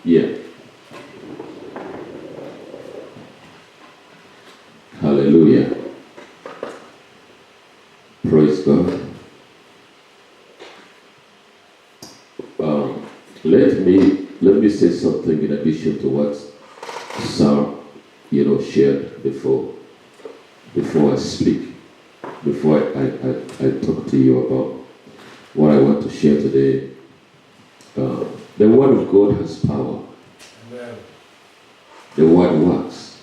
Yeah. Hallelujah. Praise God. Let me say something in addition to what Sarah, shared before I speak, before I talk to you about what I want to share today. The Word of God has power. Amen. The Word works.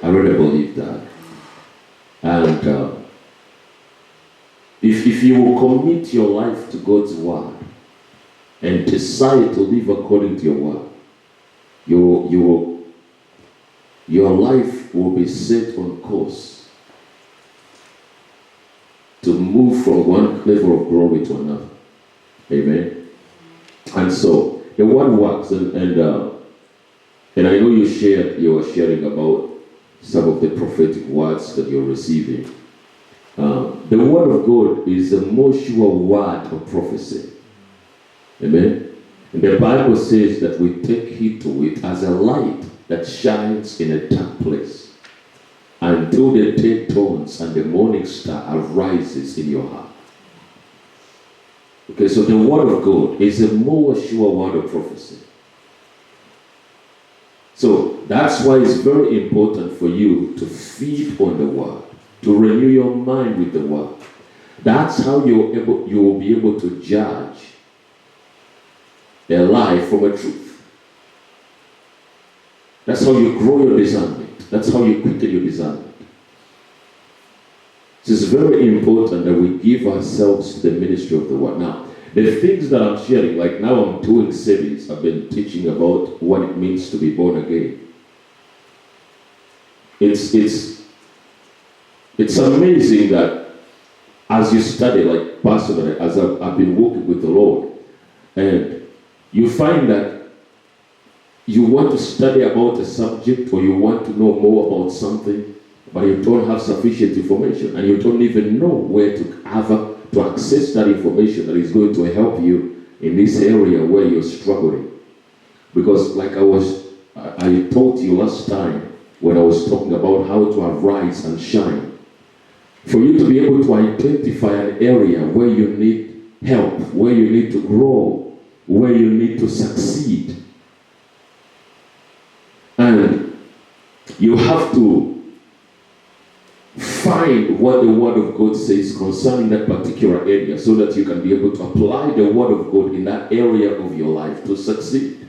I really believe that. And if you will commit your life to God's Word and decide to live according to your Word, your life will be set on course to move from one level of glory to another. Amen. And so the Word works, and I know you were sharing about some of the prophetic words that you're receiving. The Word of God is the most sure word of prophecy. Amen. And the Bible says that we take heed to it as a light that shines in a dark place until the day dawns and the morning star arises in your heart. Okay, so the Word of God is a more sure word of prophecy. So that's why it's very important for you to feed on the Word, to renew your mind with the Word. That's how you will be able to judge a lie from a truth. That's how you grow your discernment. That's how you quicken your discernment. So it's very important that we give ourselves to the ministry of the Word. Now, the things that I'm sharing, like now I'm doing series, I've been teaching about what it means to be born again. It's amazing that as you study, like personally, as I've been walking with the Lord, and you find that you want to study about a subject or you want to know more about something, but you don't have sufficient information and you don't even know where to access that information that is going to help you in this area where you're struggling. Because like I told you last time when I was talking about how to arise and shine, for you to be able to identify an area where you need help, where you need to grow, where you need to succeed. And you have to find what the Word of God says concerning that particular area so that you can be able to apply the Word of God in that area of your life to succeed.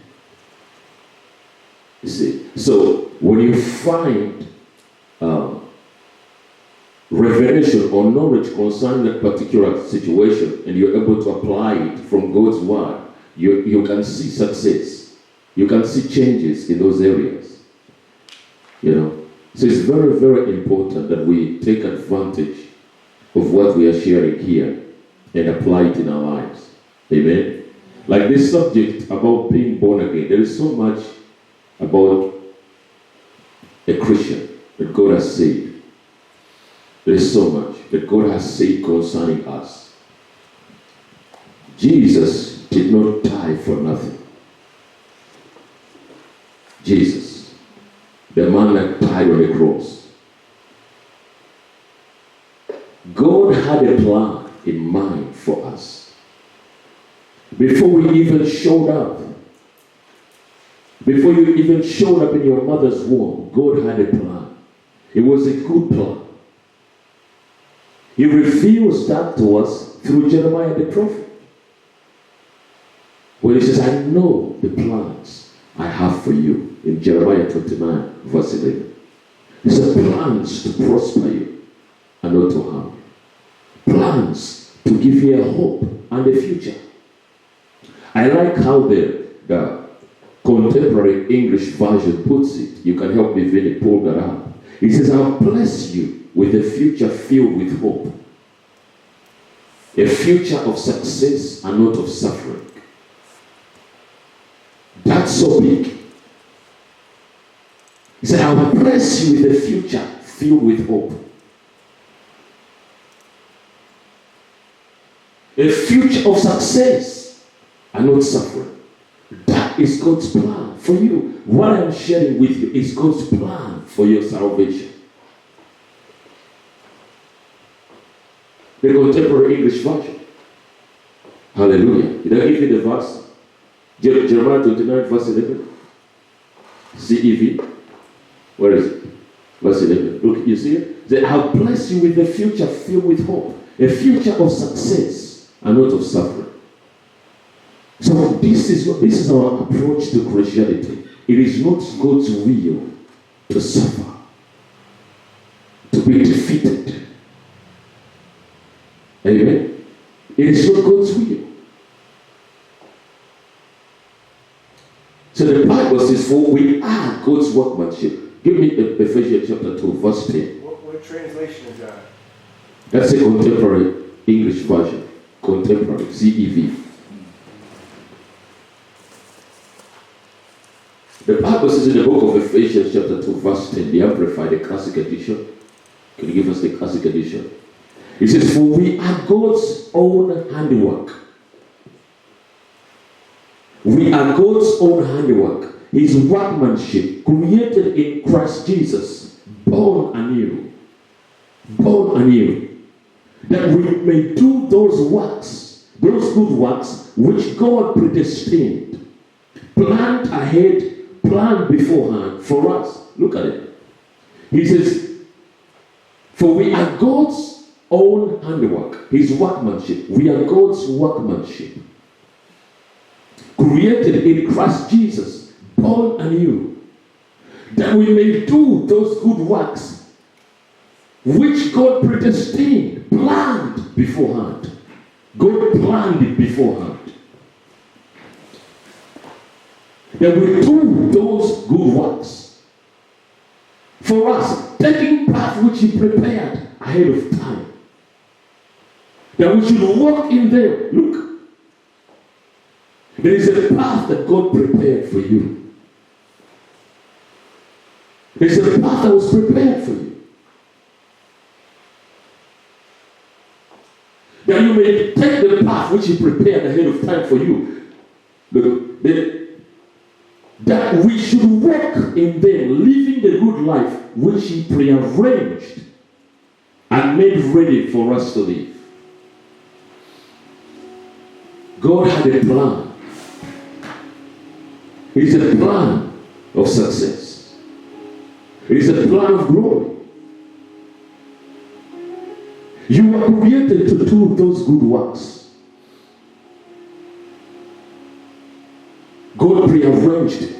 You see, so when you find revelation or knowledge concerning that particular situation and you're able to apply it from God's Word, you can see success. You can see changes in those areas. So it's very, very important that we take advantage of what we are sharing here and apply it in our lives. Amen? Like this subject about being born again, there is so much about a Christian that God has said. There is so much that God has said concerning us. Jesus did not die for nothing. Jesus, the man that died on the cross. God had a plan in mind for us. Before we even showed up, before you even showed up in your mother's womb, God had a plan. It was a good plan. He reveals that to us through Jeremiah the prophet. When he says, I know the plans I have for you, in Jeremiah 29, verse 11. He said, plans to prosper you and not to harm you. Plans to give you a hope and a future. I like how the contemporary English version puts it. You can help me, Vinny, pull that up. He says, I'll bless you with a future filled with hope. A future of success and not of suffering. That's so big. He said, I will bless you with a future filled with hope. A future of success and not suffering. That That is God's plan for you. What I'm sharing with you is God's plan for your salvation. The Contemporary English Version. Hallelujah. Did I give you the verse? Jeremiah 29 verse 11. CEV. Where is it? Verse 11. Look, you see it? That I'll bless you with a future filled with hope. A future of success and not of suffering. So this is our approach to Christianity. It is not God's will to suffer, to be defeated. Amen? It is not God's will. So the Bible says, for we are God's workmanship. Give me Ephesians chapter 2, verse 10. What translation is that? That's a Contemporary English Version. Contemporary, CEV. The Bible says in the book of Ephesians chapter 2, verse 10, the Amplified, the Classic Edition. Can you give us the Classic Edition? It says, for we are God's own handiwork. We are God's own handiwork, His workmanship, created in Christ Jesus, born anew, that we may do those works, those good works, which God predestined, planned ahead, planned beforehand for us. Look at it. He says, for we are God's own handiwork, His workmanship. We are God's workmanship, created in Christ Jesus, born anew, that we may do those good works which God predestined, planned beforehand. God planned it beforehand. That we do those good works for us, taking path which He prepared ahead of time. That we should walk in them. Look, there is a path that God prepared for you. There is a path that was prepared for you. That you may take the path which He prepared ahead of time for you. That we should walk in them, living the good life which He prearranged and made ready for us to live. God had a plan. It is a plan of success. It is a plan of glory. You are created to do those good works. God prearranged it.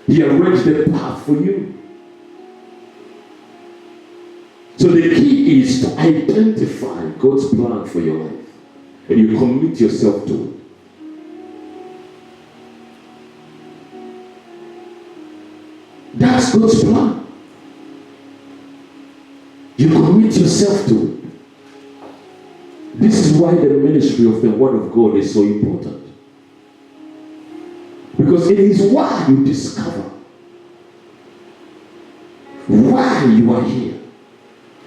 He arranged the path for you. So the key is to identify God's plan for your life. And you commit yourself to it. That's God's plan. You commit yourself to it. This is why the ministry of the Word of God is so important. Because it is why you discover why you are here,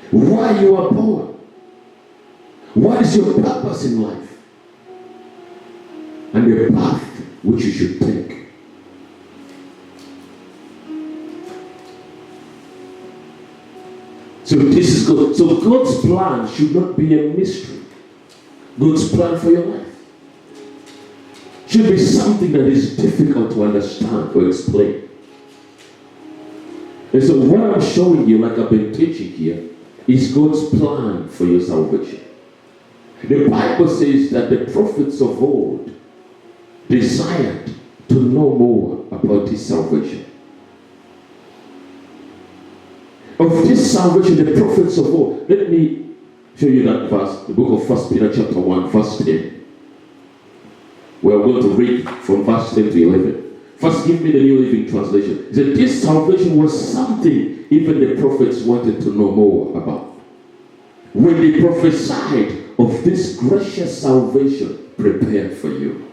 why you are born, what is your purpose in life, and the path which you should take. So this is God. So God's plan should not be a mystery. God's plan for your life should be something that is difficult to understand or explain. And so what I'm showing you, like I've been teaching here, is God's plan for your salvation. The Bible says that the prophets of old desired to know more about His salvation. Of this salvation, the prophets of old. Let me show you that verse, the book of 1 Peter chapter 1, verse 10. We're going to read from verse 10 to 11. First, give me the New Living Translation. It said, this salvation was something even the prophets wanted to know more about. When they prophesied of this gracious salvation prepared for you.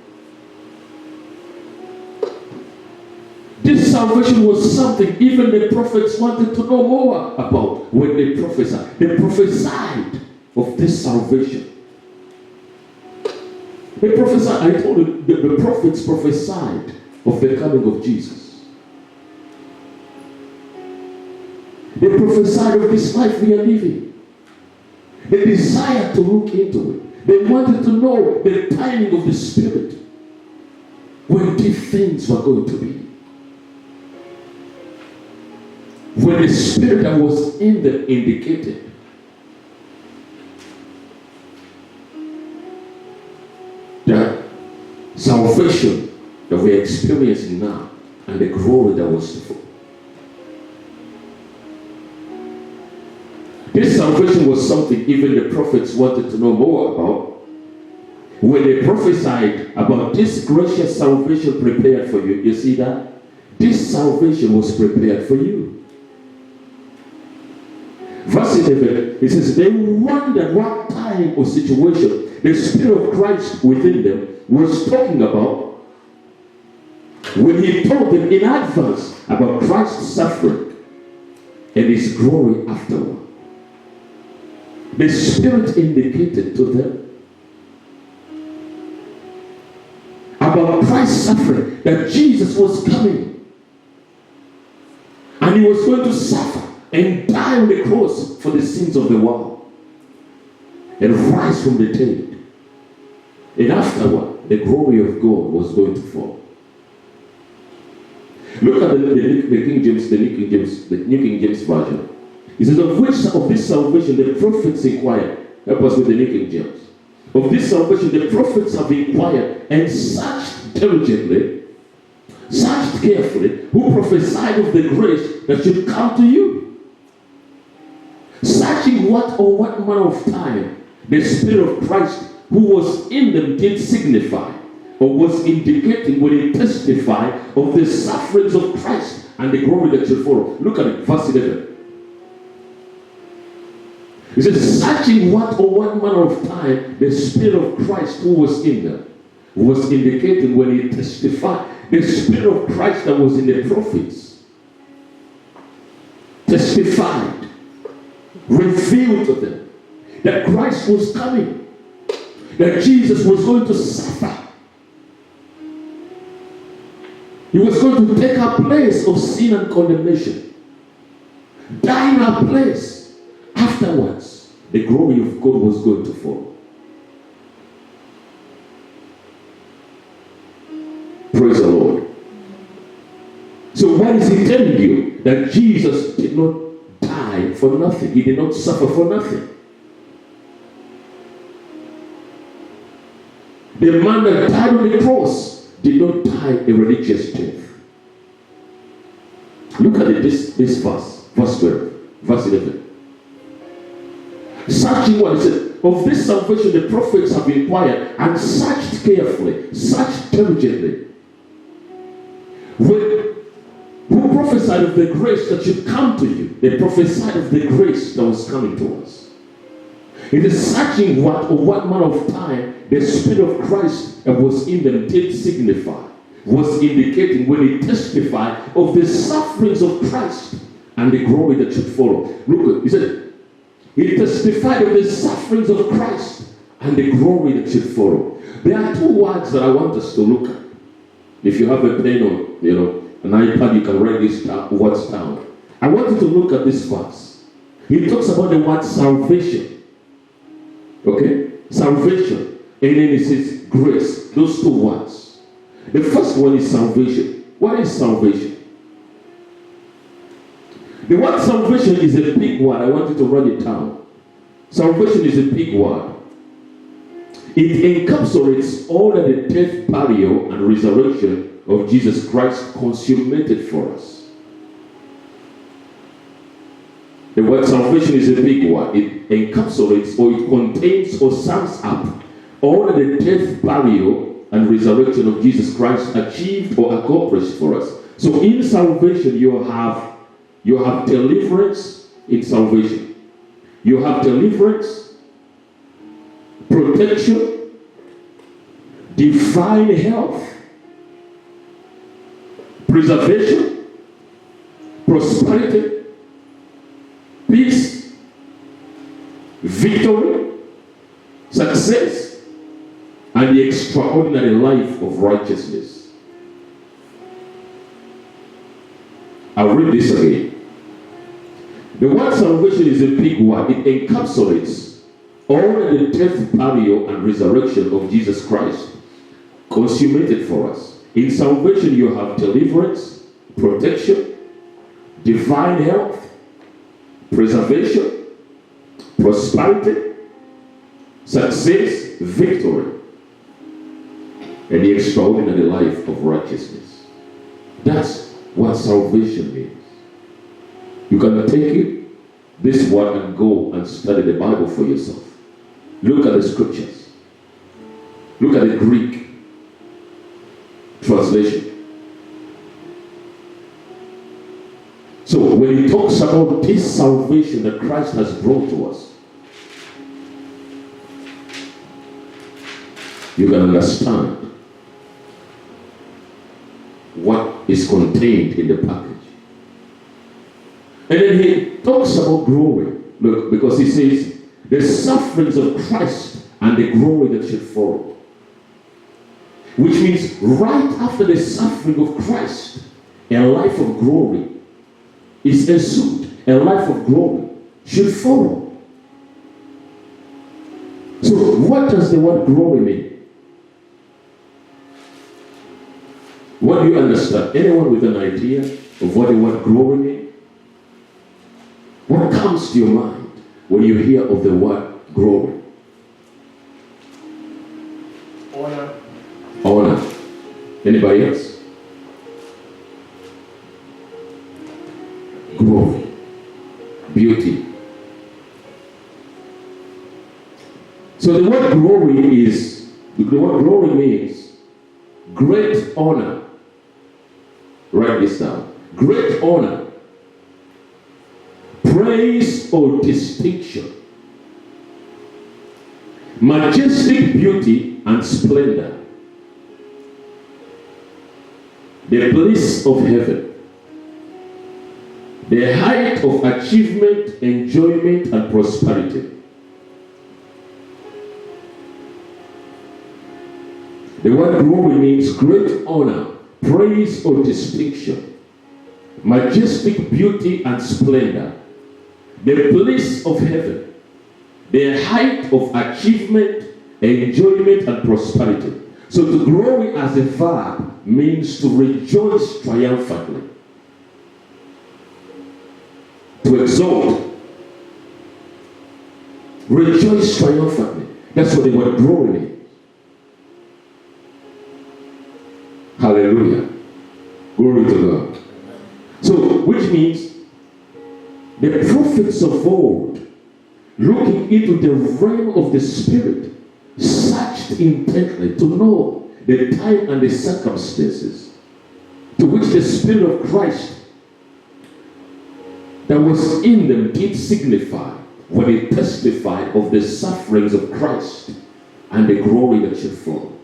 This salvation was something even the prophets wanted to know more about when they prophesied. They prophesied of this salvation. They prophesied, I told you, the prophets prophesied of the coming of Jesus. They prophesied of this life we are living. They desired to look into it. They wanted to know the timing of the Spirit, when these things were going to be. When the Spirit that was in them indicated that salvation that we're experiencing now and the glory that was to follow. This salvation was something even the prophets wanted to know more about. When they prophesied about this gracious salvation prepared for you, you see that? This salvation was prepared for you. Verse 11, it says, they wondered what time or situation the Spirit of Christ within them was talking about when he told them in advance about Christ's suffering and his glory afterward. The Spirit indicated to them about Christ's suffering, that Jesus was coming and he was going to suffer and die on the cross for the sins of the world and rise from the dead. And afterward, the glory of God was going to fall. Look at the King James, the New King James Version. It says, of which of this salvation the prophets inquired. Help us with the New King James. Of this salvation the prophets have inquired and searched diligently, searched carefully, who prophesied of the grace that should come to you. Searching what or what manner of time the Spirit of Christ who was in them did signify, or was indicating when he testified of the sufferings of Christ and the glory that should follow. Look at it, verse 11. It says, searching what or what manner of time the Spirit of Christ who was in them was indicating when he testified. The Spirit of Christ that was in the prophets testified, revealed to them that Christ was coming, that Jesus was going to suffer. He was going to take our place of sin and condemnation, die in our place. Afterwards, the glory of God was going to fall. Praise the Lord. So why is he telling you that Jesus did not die for nothing? He did not suffer for nothing. The man that died on the cross did not die a religious death. Look at it, this verse 12, verse 11. Searching what it says, of this salvation the prophets have inquired and searched carefully, searched diligently. Who prophesied of the grace that should come to you? They prophesied of the grace that was coming to us. It is searching what or what manner of time the Spirit of Christ that was in them did signify, was indicating when he testified of the sufferings of Christ and the glory that should follow. Look, he said, he testified of the sufferings of Christ and the glory that should follow. There are two words that I want us to look at. If you have a pen or an iPad, you can write these words down. I want you to look at this verse. He talks about the word salvation. Okay? Salvation. And then he says grace. Those two words. The first one is salvation. What is salvation? The word salvation is a big word. I want you to write it down. Salvation is a big word. It encapsulates all that the death, burial, and resurrection of Jesus Christ consummated for us. The word salvation is a big word. It encapsulates, or it contains, or sums up all that the death, burial, and resurrection of Jesus Christ achieved or accomplished for us. So in salvation, you have deliverance in salvation. You have deliverance, protection, divine health, preservation, prosperity, peace, victory, success, and the extraordinary life of righteousness. I'll read this again. The word salvation is a big word. It encapsulates all the death, burial, and resurrection of Jesus Christ consummated for us. In salvation, you have deliverance, protection, divine health, preservation, prosperity, success, victory, and the extraordinary life of righteousness. That's what salvation means. You cannot take it, this word, and go and study the Bible for yourself. Look at the scriptures. Look at the Greek translation. So when he talks about this salvation that Christ has brought to us, you can understand what is contained in the package. And then he talks about glory. Look, because he says, the sufferings of Christ and the glory that should follow. Which means right after the suffering of Christ, a life of glory is ensued. A life of glory should follow. So what does the word glory mean? What do you understand? Anyone with an idea of what the word glory means? What comes to your mind when you hear of the word glory? Honor. Honor. Anybody else? Glory. Beauty. So the word glory means great honor. Write this down. Great honor, praise or distinction, majestic beauty and splendor, the bliss of heaven, the height of achievement, enjoyment, and prosperity. The word glory means great honor, praise or distinction, majestic beauty and splendor, the bliss of heaven, the height of achievement, enjoyment, and prosperity. So to glory as a verb means to rejoice triumphantly, to exalt, rejoice triumphantly. That's what the word glory means. Hallelujah. Glory to God. So, which means the prophets of old, looking into the realm of the Spirit, searched intently to know the time and the circumstances to which the Spirit of Christ that was in them did signify when he testified of the sufferings of Christ and the glory that should follow.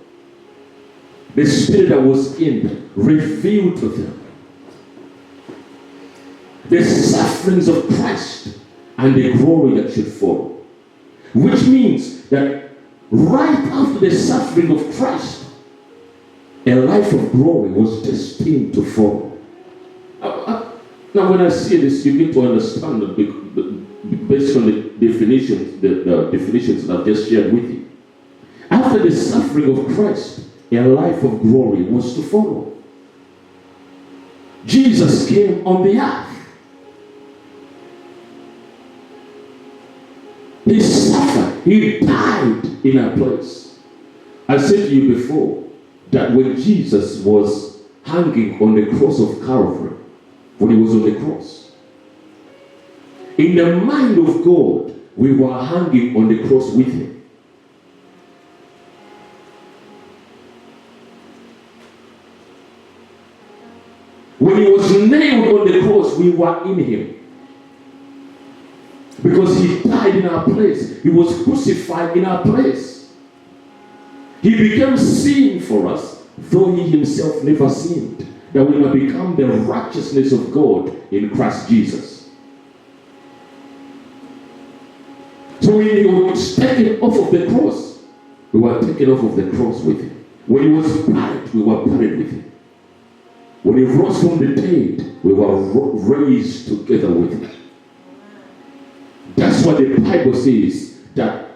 The Spirit that was in them revealed to them the sufferings of Christ and the glory that should follow. Which means that right after the suffering of Christ, a life of glory was destined to follow. Now when I say this, you need to understand that based on the definitions that I've just shared with you. After the suffering of Christ, a life of glory was to follow. Jesus came on the earth. He suffered. He died in our place. I said to you before that when Jesus was hanging on the cross of Calvary, when he was on the cross, in the mind of God, we were hanging on the cross with him. When he was nailed on the cross, we were in him. Because he died in our place. He was crucified in our place. He became sin for us, though he himself never sinned, that we might become the righteousness of God in Christ Jesus. So when he was taken off of the cross, we were taken off of the cross with him. When he was buried, we were buried with him. When he rose from the dead, we were raised together with him. That's what the Bible says, that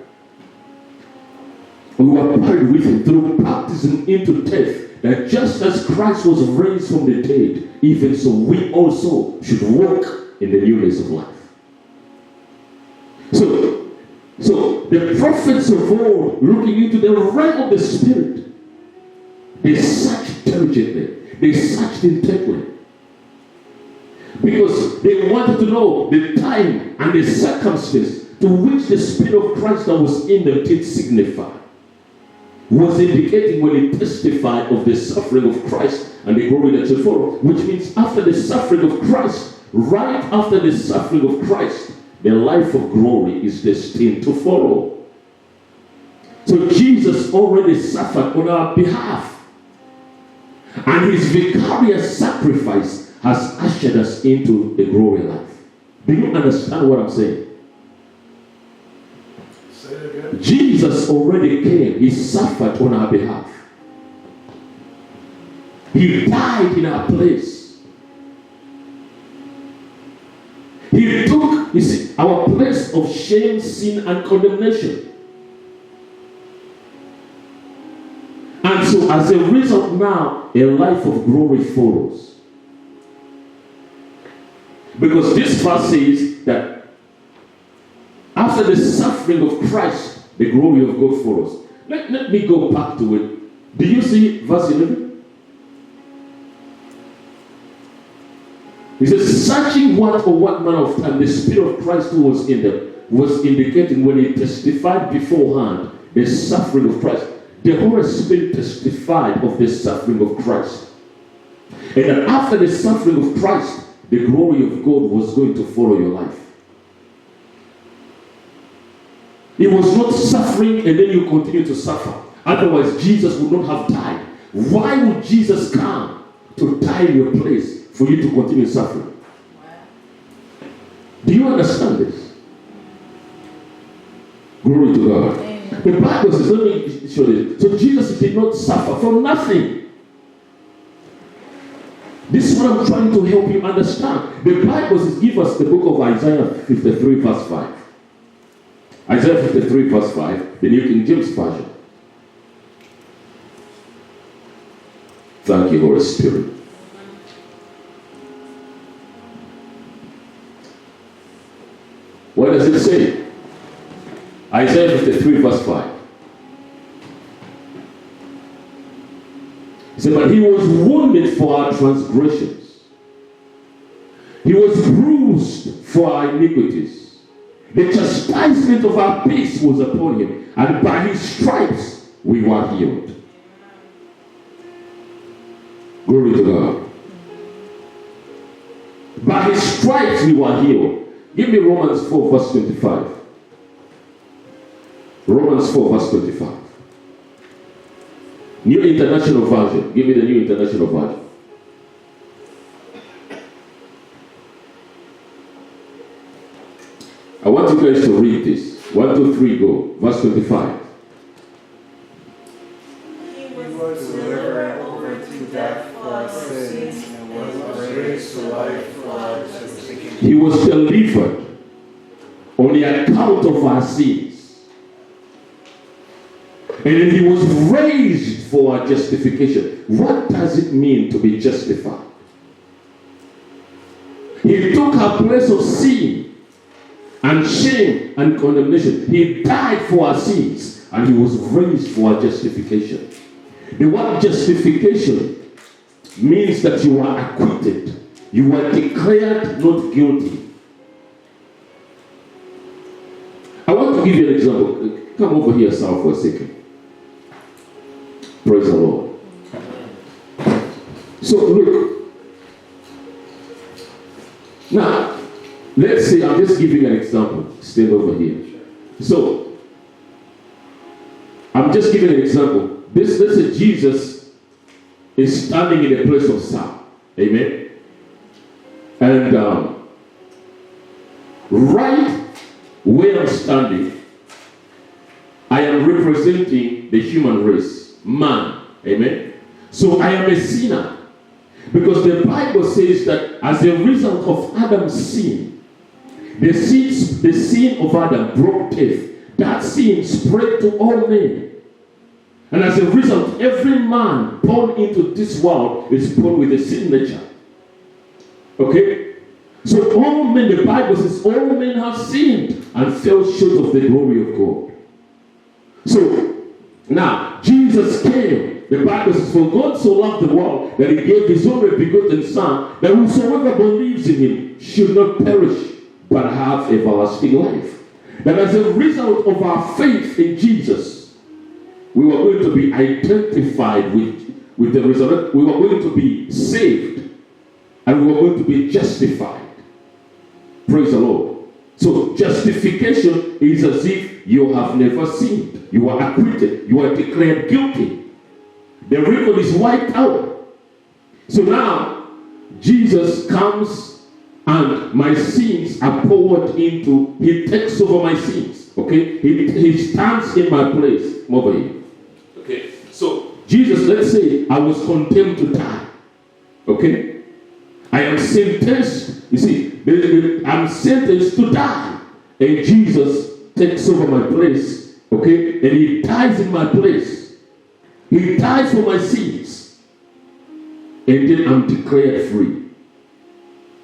we were buried with him through baptism into death, that just as Christ was raised from the dead, even so we also should walk in the newness of life. So the prophets of old, looking into the realm of the Spirit, they searched diligently, they searched intently, because they wanted to know the time and the circumstance to which the Spirit of Christ that was in them did signify. Was indicating when he testified of the suffering of Christ and the glory that should follow. Which means after the suffering of Christ, right after the suffering of Christ, the life of glory is destined to follow. So Jesus already suffered on our behalf. And his vicarious sacrifice has ushered us into the glory life. Do you understand what I'm saying? Say it again. Jesus already came. He suffered on our behalf. He died in our place. He took, you see, our place of shame, sin, and condemnation. And so as a result now, a life of glory follows. Because this verse says that after the suffering of Christ, the glory of God follows. Let me go back to it. Do you see verse 11? He says, searching what for what manner of time the Spirit of Christ who was in them was indicating when he testified beforehand the suffering of Christ. The Holy Spirit testified of the suffering of Christ. And that after the suffering of Christ, the glory of God was going to follow your life. He was not suffering and then you continue to suffer. Otherwise, Jesus would not have died. Why would Jesus come to die in your place for you to continue suffering? Do you understand this? Glory to God. Amen. The Bible says, let me show you. So Jesus did not suffer from nothing. This is what I'm trying to help you understand. The Bible says, give us the book of Isaiah 53 verse 5. Isaiah 53 verse 5, the New King James Version. Thank you, Holy Spirit. What does it say? Isaiah 53 verse 5. It said, but he was wounded for our transgressions. He was bruised for our iniquities. The chastisement of our peace was upon him, and by his stripes we were healed. Glory to God. By his stripes we were healed. Give me Romans 4 verse 25. Romans 4 verse 25. New International Version. Give me the New International Version. I want you guys to read this. 1, 2, 3, go. Verse 25. He was delivered over to death for our sins and was raised to life for our justification. He was delivered on the account of our sins. And then he was raised for our justification. What does it mean to be justified? He took our place of sin and shame and condemnation. He died for our sins and he was raised for our justification. The word justification means that you are acquitted. You are declared not guilty. I want to give you an example. Come over here, Sal, for a second. Praise the Lord. So look. Now, let's say, I'm just giving an example. Stand over here. So, I'm just giving an example. Let's say Jesus is standing in the place of Saul. Amen? And right where I'm standing, I am representing the human race. Man. Amen? So I am a sinner. Because the Bible says that as a result of Adam's sin, the sin of Adam brought death. That sin spread to all men. And as a result, every man born into this world is born with a sin nature. Okay? So all men, the Bible says, all men have sinned and fell short of the glory of God. So, now, Jesus came. The Bible says, for God so loved the world that he gave his only begotten Son, that whosoever believes in him should not perish, but have everlasting life. That as a result of our faith in Jesus, we were going to be identified with the resurrection. We were going to be saved, and we were going to be justified. Praise the Lord. So justification is as if you have never sinned. You are acquitted. You are declared guilty. The record is wiped out. So now, Jesus comes and my sins are poured into, he takes over my sins. Okay? He stands in my place. Come over here. Okay? So, Jesus, let's say I was condemned to die. Okay? I am sentenced, you see, I'm sentenced to die. And Jesus takes over my place. Okay? And he dies in my place. He dies for my sins. And then I'm declared free.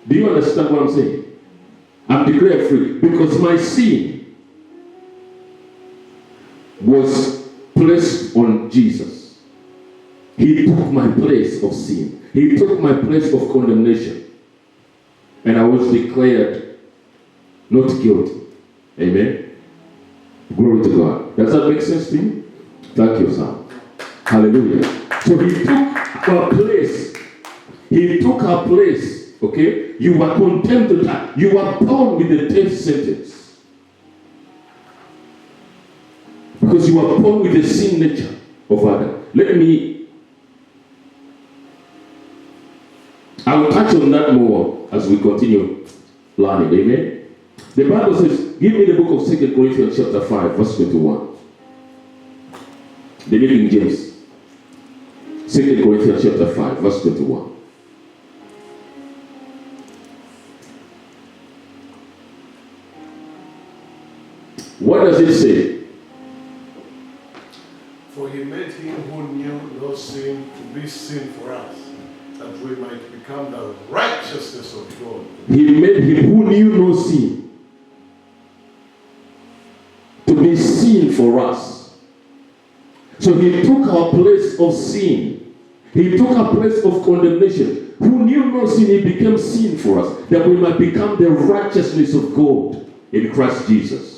Do you understand what I'm saying? I'm declared free because my sin was placed on Jesus. He took my place of sin. He took my place of condemnation. And I was declared not guilty. Amen? Glory to God. Does that make sense to you? Thank you, son. Hallelujah. So he took our place. He took our place. Okay? You were condemned to die. You were born with a death sentence. Because you were born with the sin nature of Adam. I will touch on that more as we continue learning. Amen? The Bible says, give me the book of 2 Corinthians chapter 5, verse 21. The Living James. 2 Corinthians chapter 5, verse 21. What does it say? For he made him who knew no sin to be sin for us, that we might become the righteousness of God. He made him who knew no sin to be sin for us. So he took our place of sin. He took our place of condemnation. Who knew no sin, he became sin for us, that we might become the righteousness of God in Christ Jesus.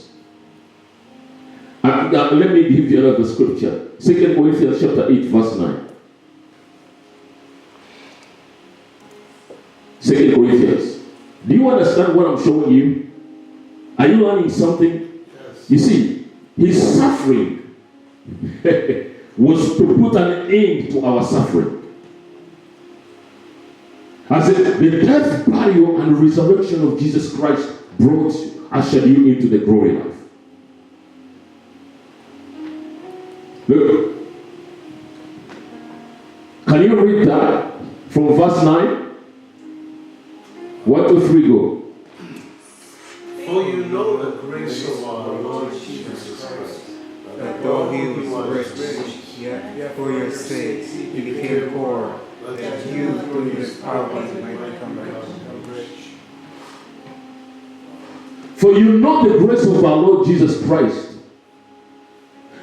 Let me give you another scripture. 2 Corinthians chapter 8, verse 9. 2 Corinthians. Do you understand what I'm showing you? Are you learning something? Yes. You see, his suffering was to put an end to our suffering. As the death, burial, and resurrection of Jesus Christ ushered you into the glory life. Look. Can you read that from verse 9? 1, 2, 3, go. For you know the grace of our Lord Jesus Christ, That though he was rich, yet for your sakes he became poor, that you through his poverty might become rich. For you know the grace of our Lord Jesus Christ,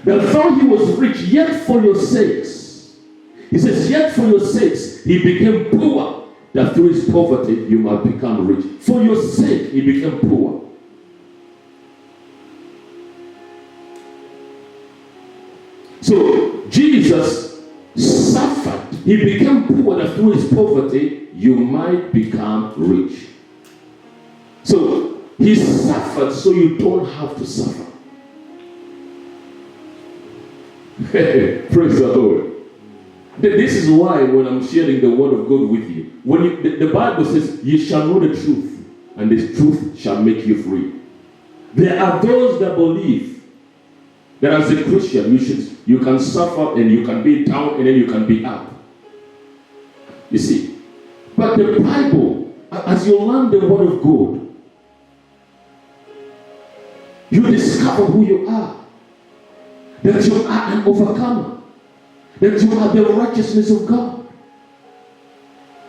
that though he was rich, yet for your sakes, he says, yet for your sakes, he became poor, that through his poverty you might become rich. For your sake, he became poor. So, Jesus suffered. He became poor, that through his poverty you might become rich. So, he suffered so you don't have to suffer. Praise the Lord. This is why when I'm sharing the word of God with you, when the Bible says, you shall know the truth, and the truth shall make you free. There are those that believe that as a Christian, you can suffer and you can be down and then you can be up. You see, the Bible, as you learn the Word of God, you discover who you are. That you are an overcomer. That you are the righteousness of God.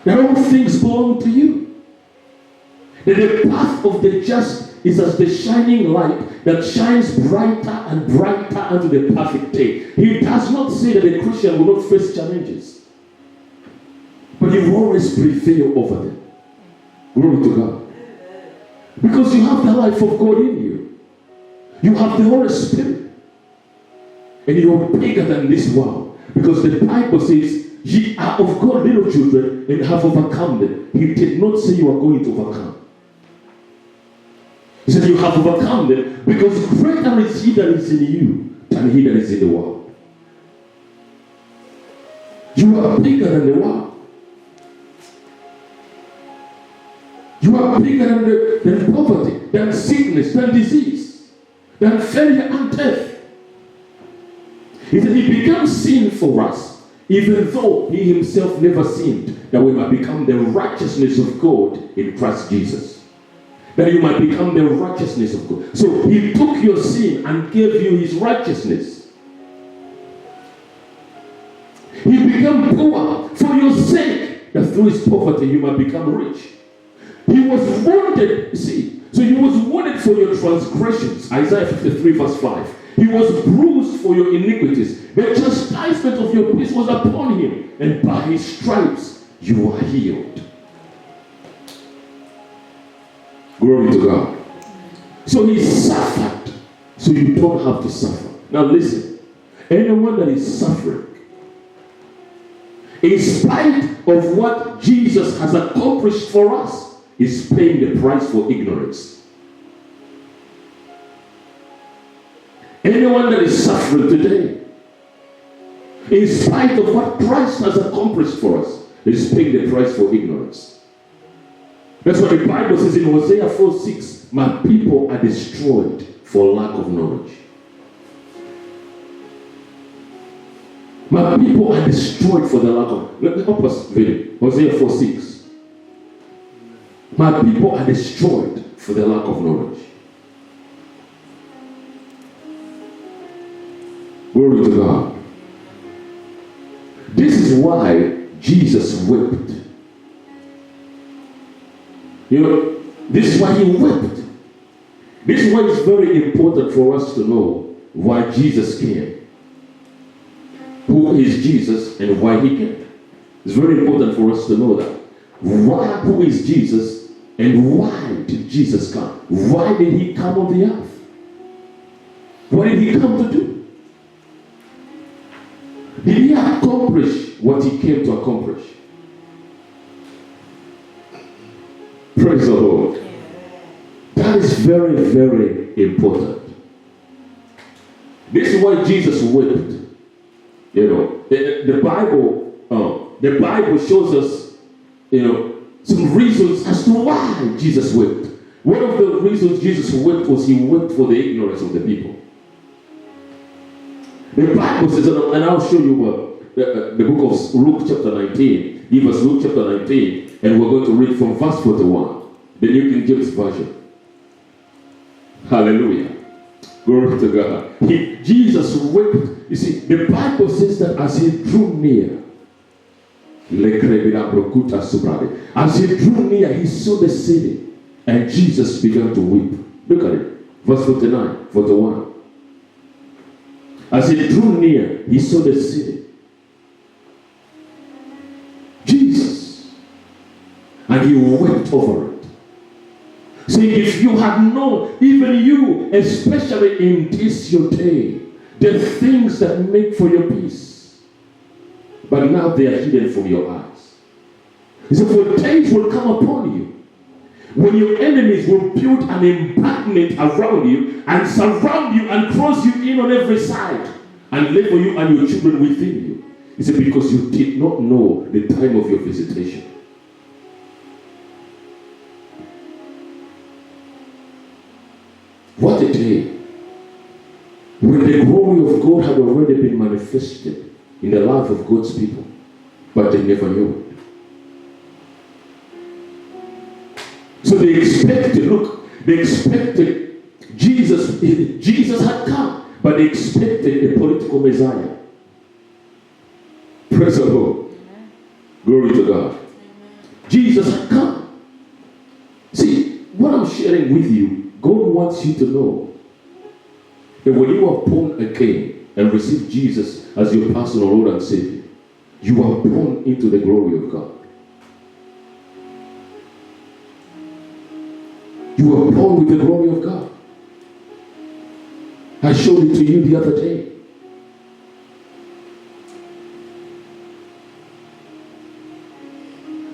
That all things belong to you. That the path of the just is as the shining light that shines brighter and brighter unto the perfect day. He does not say that a Christian will not face challenges, but you will always prevail over them. Glory to God. Because you have the life of God in you. You have the Holy Spirit. And you are bigger than this world. Because the Bible says, ye are of God little children and have overcome them. He did not say you are going to overcome. He said you have overcome them because greater is he that is in you than he that is in the world. You are bigger than the world. You are bigger than poverty, than sickness, than disease, than failure and death. He said he became sin for us, even though he himself never sinned, that we might become the righteousness of God in Christ Jesus. That you might become the righteousness of God. So he took your sin and gave you his righteousness. He became poor for your sake, that through his poverty you might become rich. He was wounded, see, so he was wounded for your transgressions. Isaiah 53 verse 5. He was bruised for your iniquities. The chastisement of your peace was upon him, and by his stripes you are healed. Glory to God. So he suffered, so you don't have to suffer. Now listen, anyone that is suffering, in spite of what Jesus has accomplished for us, is paying the price for ignorance. Anyone that is suffering today, in spite of what Christ has accomplished for us, is paying the price for ignorance. That's what the Bible says in Hosea 4:6. My people are destroyed for lack of knowledge. My people are destroyed for the lack of. Let me help us read it. Hosea 4:6. My people are destroyed for the lack of knowledge. Glory to God. This is why Jesus wept. You know, this is why he wept. This is why it's very important for us to know why Jesus came. Who is Jesus and why he came. It's very important for us to know that. Who is Jesus and why did Jesus come? Why did he come on the earth? What did he come to do? Did he accomplish what he came to accomplish? Praise the Lord. That is very, very important. This is why Jesus wept. You know, the Bible shows us, you know, some reasons as to why Jesus wept. One of the reasons Jesus wept was he wept for the ignorance of the people. The Bible says, and I'll show you the book of Luke chapter 19. Give us Luke chapter 19, and we're going to read from verse 41, the New King James Version. Hallelujah. Glory to God. Jesus wept. You see, the Bible says that as he drew near, as he drew near, he saw the city, and Jesus began to weep. Look at it. Verse 49, 41. As he drew near, he saw the city. Jesus. And he wept over it. See, if you had known, even you, especially in this your day, the things that make for your peace, but now they are hidden from your eyes. He said, for days will come upon you when your enemies will build an embankment around you and surround you and cross you in on every side and labor you and your children within you. He said, because you did not know the time of your visitation. What a day when the glory of God had already been manifested in the life of God's people, but they never knew it. So they expected, they expected Jesus had come, but they expected a political Messiah. Praise the Lord. Glory to God. Jesus had come. See, what I'm sharing with you, God wants you to know that when you are born again and receive Jesus as your personal Lord and Savior, you are born into the glory of God. You are born with the glory of God. I showed it to you the other day.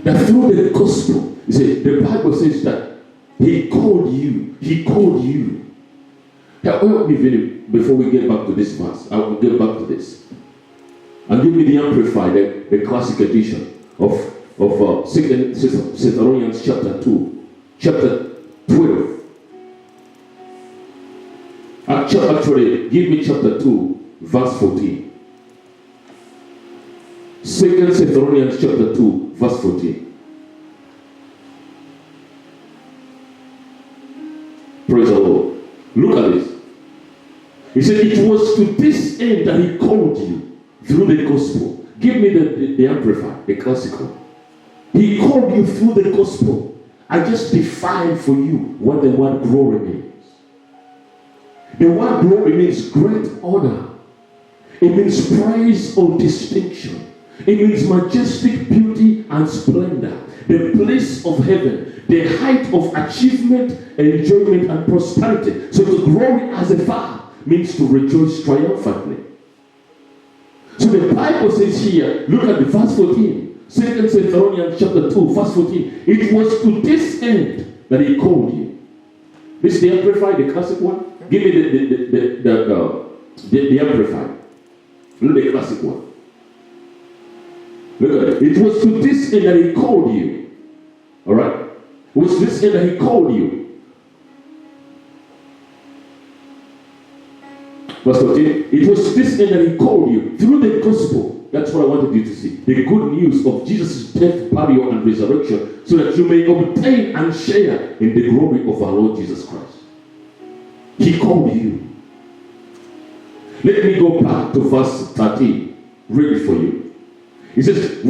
That through the gospel, you see, the Bible says that He called you. He called you. Now, before we get back to this verse, I will get back to this. And give me the Amplified, the classic edition of 2 Thessalonians chapter 2, chapter 12. Actually, give me chapter 2, verse 14. 2 Thessalonians chapter 2, verse 14. Praise the Lord. Look at this. He said, it was to this end that He called you through the gospel. Give me the Amplified, the classical. He called you through the gospel. I just defined for you what the word glory means. The word glory means great honor. It means praise or distinction. It means majestic beauty and splendor. The bliss of heaven. The height of achievement, enjoyment, and prosperity. So to glory as a father means to rejoice triumphantly. So the Bible says here, look at the verse 14. 2 Thessalonians chapter 2, verse 14. It was to this end that He called you. This is the Amplified, the classic one. Give me the Amplified. Look at the classic one. Look at it. It was to this end that He called you. Alright? It was to this end that He called you. Verse 14. It was to this end that He called you. Through the gospel. That's what I wanted you to see. The good news of Jesus' death, burial, and resurrection, so that you may obtain and share in the glory of our Lord Jesus Christ. He called you. Let me go back to verse 13. Read it for you. He says,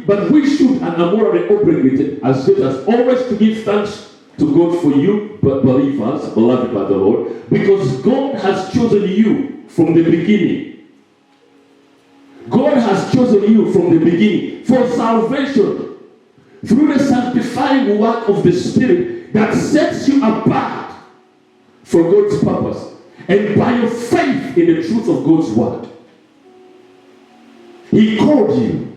but we should and are morally obligated as debtors always to give thanks to God for you, but believers, beloved by the Lord, because God has chosen you from the beginning. God has chosen you from the beginning for salvation through the sanctifying work of the Spirit that sets you apart for God's purpose and by your faith in the truth of God's word. He called you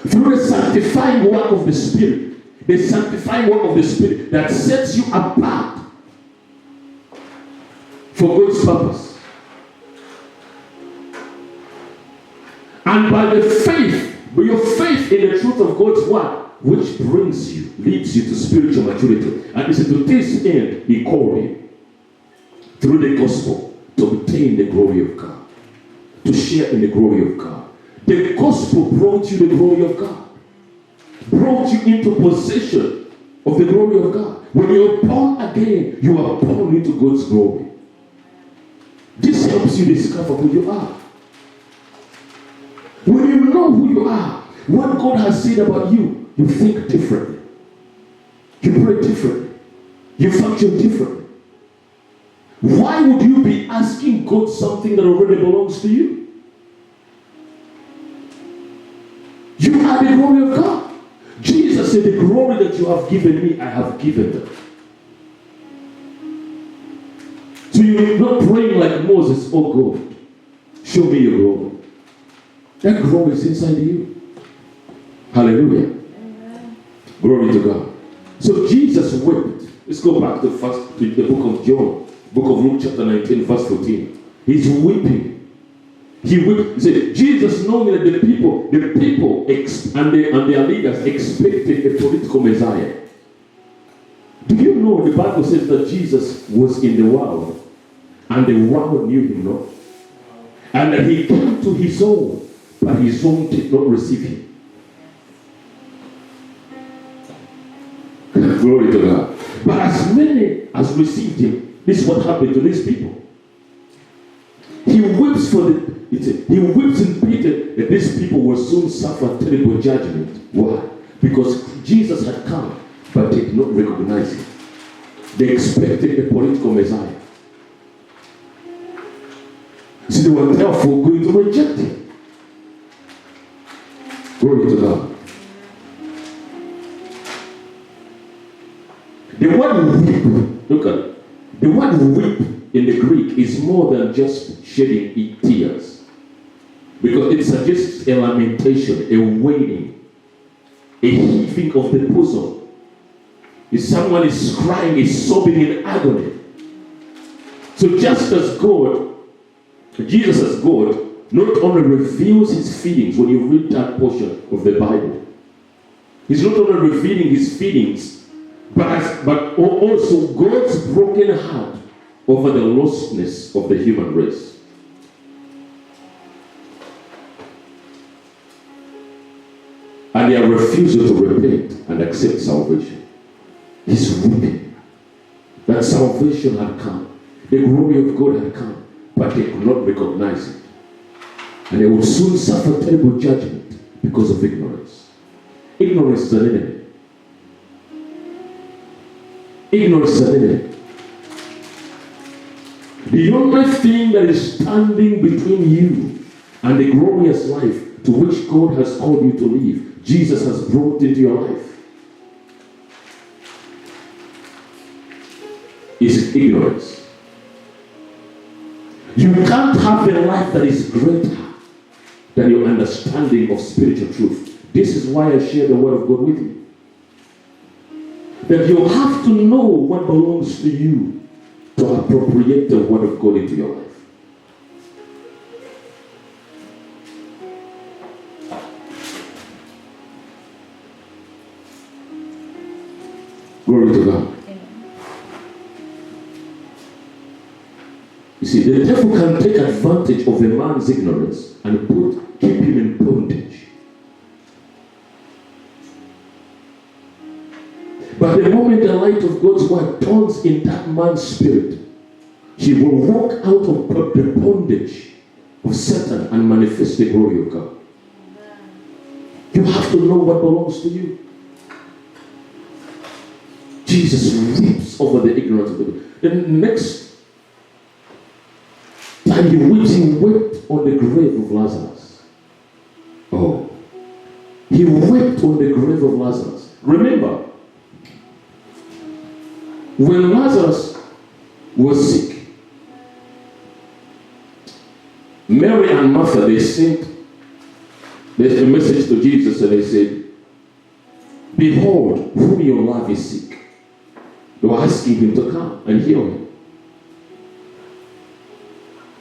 through the sanctifying work of the Spirit, the sanctifying work of the Spirit that sets you apart for God's purpose. And by the faith, by your faith in the truth of God's word, which brings you, leads you to spiritual maturity. And he said, to this end, He called you through the gospel to obtain the glory of God, to share in the glory of God. The gospel brought you the glory of God, brought you into possession of the glory of God. When you're born again, you are born into God's glory. This helps you discover who you are. When you know who you are, what God has said about you, you think differently. You pray differently. You function differently. Why would you be asking God something that already belongs to you? You are the glory of God. Jesus said, the glory that you have given me, I have given them. So you're not praying like Moses, oh God, show me your glory. That glory is inside you. Hallelujah. Amen. Glory to God. So Jesus wept. Let's go back to the book of John, book of Luke chapter 19, verse 14. He's weeping. He wept. He said, Jesus knowing that the people and their leaders expected a political Messiah. Do you know the Bible says that Jesus was in the world and the world knew him not? And that He came to His own, but His own did not receive Him. Glory to God. But as many as received him, this is what happened to these people. He weeps he weeps in Peter that these people will soon suffer terrible judgment. Why? Because Jesus had come, but they did not recognize him. They expected a political Messiah. So they were therefore going to reject him. Glory to God. The word weep, look at it. The word weep in the Greek is more than just shedding tears. Because it suggests a lamentation, a wailing, a heaving of the bosom. If someone is crying, is sobbing in agony. So just as God, Jesus as God, not only reveals his feelings when you read that portion of the Bible. He's not only revealing his feelings, but also God's broken heart over the lostness of the human race. And their refusal to repent and accept salvation. He's weeping. That salvation had come. The glory of God had come. But they could not recognize it. And they would soon suffer terrible judgment because of ignorance. Ignorance is an enemy. Ignorance is an enemy. The only thing that is standing between you and the glorious life to which God has called you to live, Jesus has brought into your life, is ignorance. You can't have a life that is greater than your understanding of spiritual truth. This is why I share the word of God with you. That you have to know what belongs to you to appropriate the word of God into your life. Glory to God. You see, the devil can take advantage of a man's ignorance and keep him in bondage. But the moment the light of God's word dawns in that man's spirit, he will walk out of the bondage of Satan and manifest the glory of God. You have to know what belongs to you. Jesus weeps over the ignorance of the people. The next time he wept on the grave of Lazarus. Oh, he wept on the grave of Lazarus. Remember, when Lazarus was sick, Mary and Martha, they sent a message to Jesus and they said, "Behold, whom you love is sick." They were asking him to come and heal him.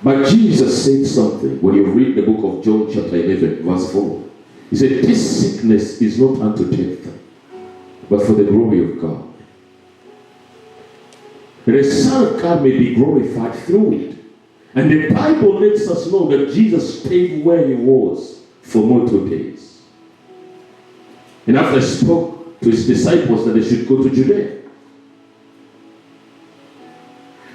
But Jesus said something when you read the book of John chapter 11 verse 4. He said, "This sickness is not unto death, but for the glory of God. The Son of God may be glorified through it." And the Bible lets us know that Jesus stayed where he was for multiple days. And after he spoke to his disciples that they should go to Judea.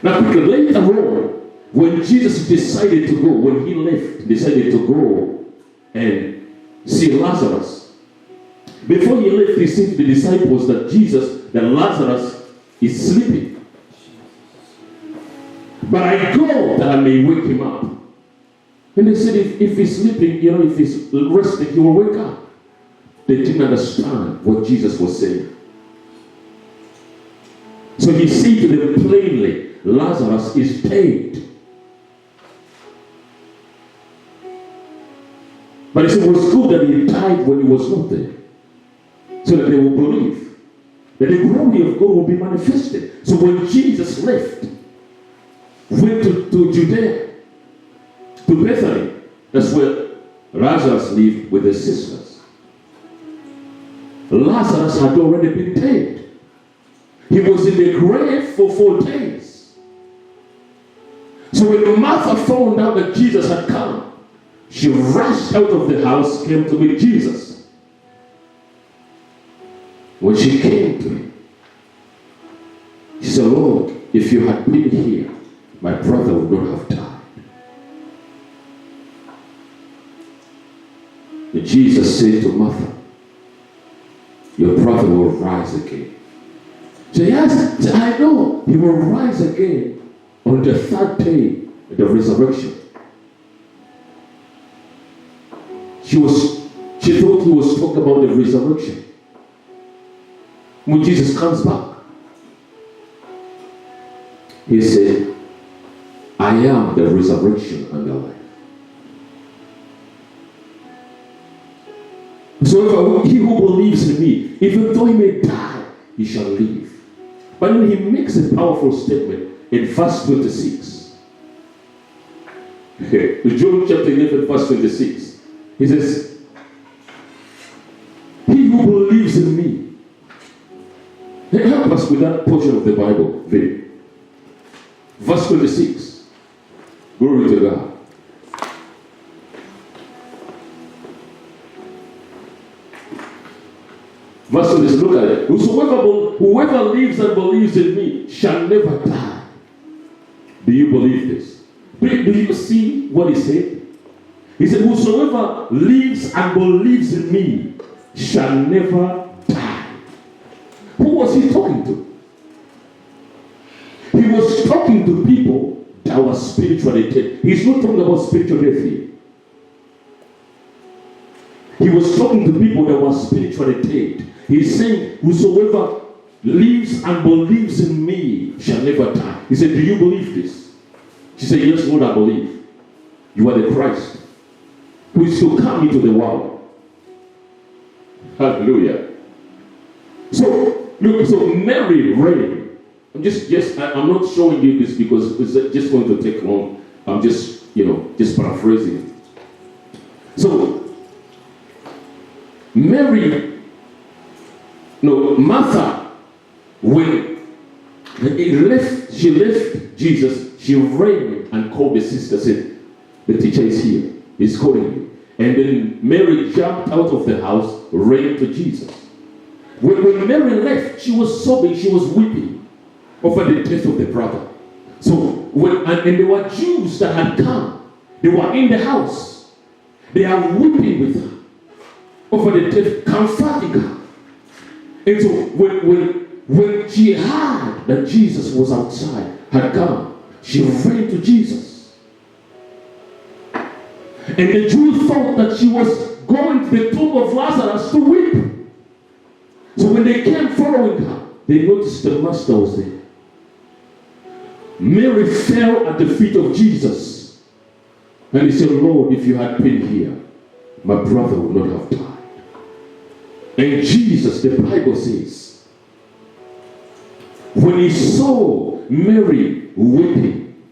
Now, because later on, when Jesus decided to go, when he left, decided to go and see Lazarus, before he left, he said to the disciples that Lazarus is sleeping. But I go that I may wake him up. And they said, if he's sleeping, if he's resting, he will wake up. They didn't understand what Jesus was saying. So he said to them plainly, Lazarus is dead. But he said it was good that he died when he was not there. So that they will believe that the glory of God will be manifested. So when Jesus left, went to Judea, to Bethany, that's where Lazarus lived with his sisters. Lazarus had already been dead. He was in the grave for 4 days. So when Martha found out that Jesus had come, she rushed out of the house, came to meet Jesus. When she came to him, said, Lord, if you had been here, my brother would not have died. And Jesus said to Martha, your brother will rise again. So yes, I know he will rise again on the third day, the resurrection. She thought he was talking about the resurrection. When Jesus comes back, he said, I am the resurrection and the life. So he who believes in me, even though he may die, he shall live. But then he makes a powerful statement in verse 26. John chapter 11, verse 26. He says, he who believes in me. Help us with that portion of the Bible, Vic. Verse 26. Glory to God. Verse 26, look at it. Whoever lives and believes in me shall never die. Do you believe this? Do you see what he said? He said, whosoever lives and believes in me shall never die. Who was he talking to? He was talking to people that were spiritually dead. He's not talking about spiritual death here. He was talking to people that were spiritually dead. He's saying, whosoever lives and believes in me shall never die. He said, do you believe this? She said, yes, Lord, I believe. You are the Christ who is to come into the world. Hallelujah. So, look, so Mary reigned. I'm not showing you this because it's just going to take long. I'm just paraphrasing. So, Martha, when she left Jesus, she ran and called the sister, said, the teacher is here, he's calling you. And then Mary jumped out of the house, ran to Jesus. When Mary left, she was sobbing, she was weeping over the death of the brother. So, and there were Jews that had come, they were in the house, they are weeping with her over the death, comforting her. And so when she heard that Jesus was outside, had come, she ran to Jesus. And the Jews thought that she was going to the tomb of Lazarus to weep. So when they came following her, they noticed the master was there. Mary fell at the feet of Jesus. And he said, Lord, if you had been here, my brother would not have died. And Jesus, the Bible says, when he saw Mary weeping,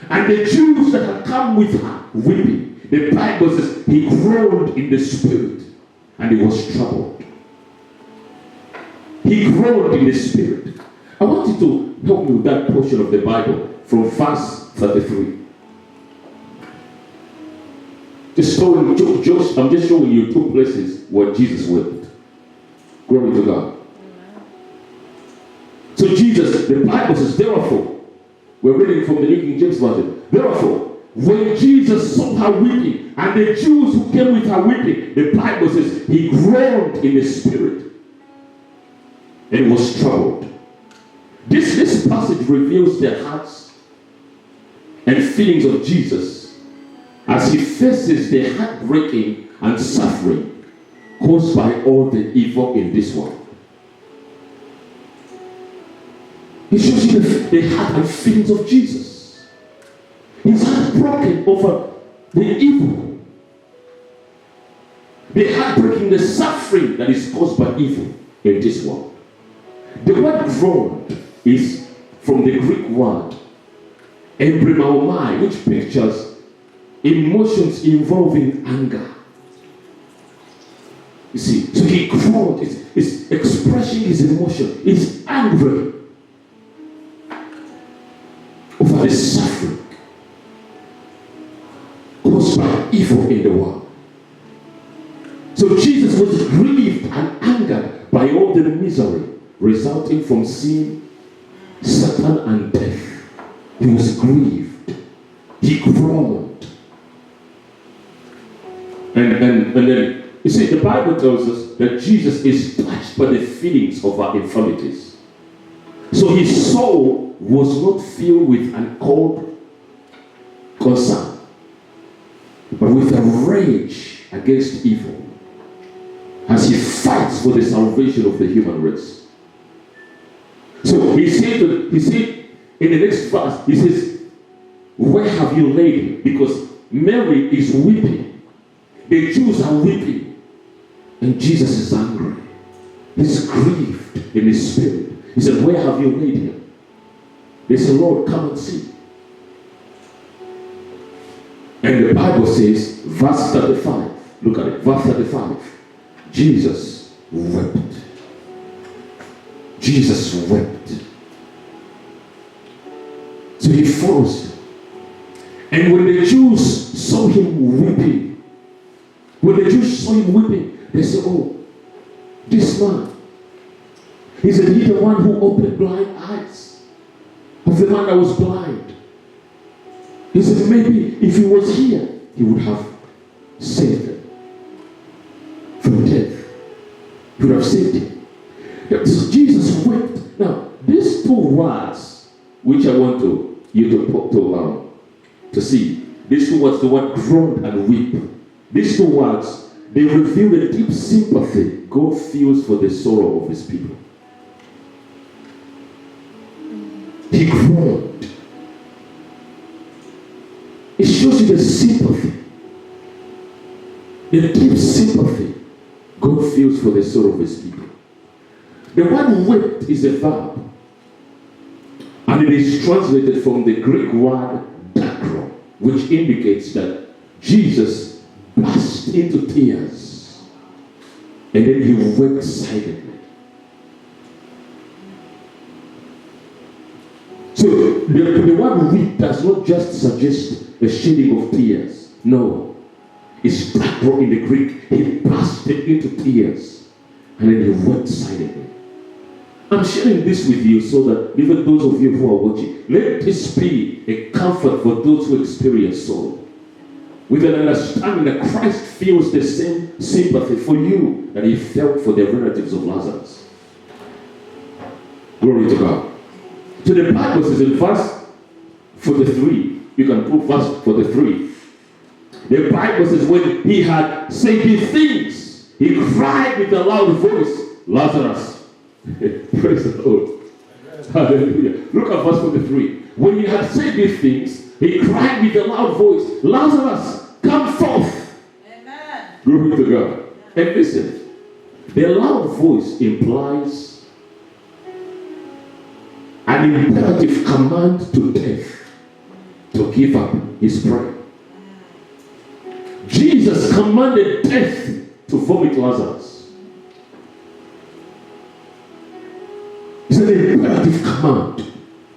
and the Jews that had come with her weeping, the Bible says he groaned in the spirit, and he was troubled. He groaned in the spirit. I want you to help me with that portion of the Bible from verse 33. I'm just showing you two places where Jesus wept. Glory to God. So Jesus, the Bible says, therefore, we're reading from the New King James Version. Therefore, when Jesus saw her weeping, and the Jews who came with her weeping, the Bible says he groaned in the spirit and was troubled. This passage reveals the hearts and feelings of Jesus as he faces the heartbreaking and suffering caused by all the evil in this world. He shows you the heart and feelings of Jesus. He's heartbroken over the evil. The heartbreaking, the suffering that is caused by evil in this world. The word groaned is from the Greek word embrimaomai, which pictures emotions involving anger. You see, so he groaned, is expressing his emotion, is angry over the suffering caused by evil in the world. So Jesus was grieved and angered by all the misery resulting from sin Satan and death. He was grieved. He groaned. And then, you see, the Bible tells us that Jesus is touched by the feelings of our infirmities. So his soul was not filled with an cold concern, but with a rage against evil as he fights for the salvation of the human race. So he said in the next verse, he says, where have you laid him? Because Mary is weeping. The Jews are weeping. And Jesus is angry. He's grieved in his spirit. He said, where have you laid him? They said, Lord, come and see. And the Bible says, verse 35, look at it, verse 35, Jesus wept. Jesus wept. So he follows him. And when the Jews saw him weeping, they said, oh, this man, he said, he's the one who opened blind eyes of the man that was blind. He said, maybe if he was here, he would have saved them from death. He would have saved him. So Jesus wept. Now, these two words, which I want you to see, these two words, the word groaned and weep. These two words, they reveal the deep sympathy God feels for the sorrow of his people. He groaned. It shows you the sympathy, the deep sympathy God feels for the sorrow of his people. The word wept is a verb, and it is translated from the Greek word dakro, which indicates that Jesus burst into tears and then he wept silently. So the word weep does not just suggest a shedding of tears. No. It's dakro in the Greek. He bursted into tears and then he wept silently. I'm sharing this with you so that even those of you who are watching, let this be a comfort for those who experience sorrow, with an understanding that Christ feels the same sympathy for you that he felt for the relatives of Lazarus. Glory to God. So the Bible says in verse 43, you can put verse 43. The Bible says when he had said these things, he cried with a loud voice, Lazarus. Praise the Lord. Hallelujah. Look at verse 43. When he had said these things, he cried with a loud voice, Lazarus, come forth. Amen. Glory to God. And listen, the loud voice implies an imperative command to death to give up his prey. Jesus commanded death to vomit Lazarus. It's an imperative command.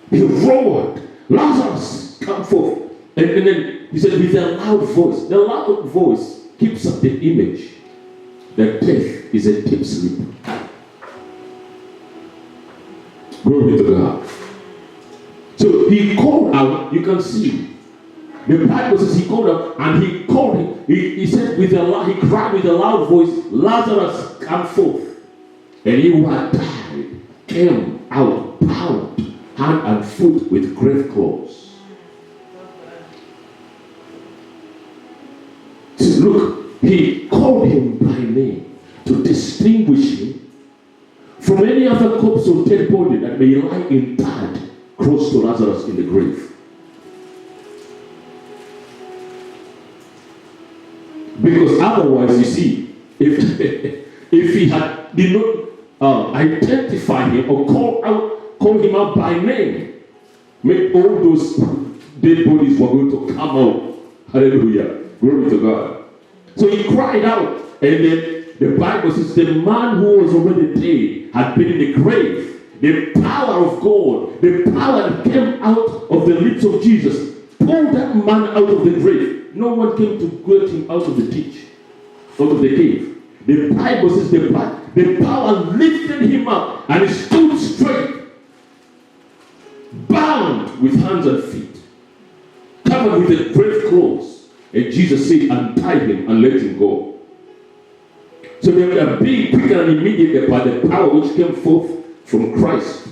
He roared, Lazarus, come forth. And then he said with a loud voice. The loud voice keeps up the image that death is a deep sleep. Glory to God. So he called out, you can see. The Bible says he called out and he called him. He said he cried with a loud voice, Lazarus, come forth. And he who had died came out bound hand and foot with grave clothes. So look, he called him by name to distinguish him from any other corpse or dead body that may lie interred close to Lazarus in the grave. Because otherwise, you see, if he did not identify him or call him out by name, make all those dead bodies were going to come out. Hallelujah. Glory to God. So he cried out, and then the Bible says the man who was already dead had been in the grave. The power of God, the power that came out of the lips of Jesus, pulled that man out of the grave. No one came to get him out of the ditch, out of the cave. The Bible says the power lifted him up and he stood straight. with hands and feet, covered with the grave clothes. And Jesus said, untie him and let him go. So they were being quick and immediate by the power which came forth from Christ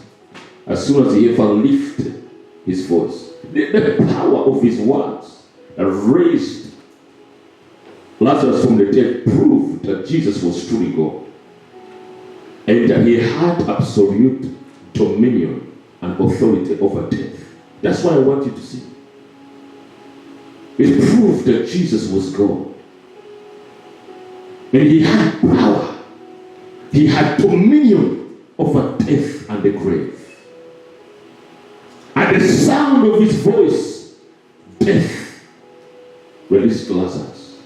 as soon as he ever lifted his voice. The power of his words that raised Lazarus from the dead proved that Jesus was truly God. And that he had absolute dominion and authority over death. That's why I want you to see. It proved that Jesus was God. And he had power. He had dominion over death and the grave. At the sound of his voice, death released Lazarus.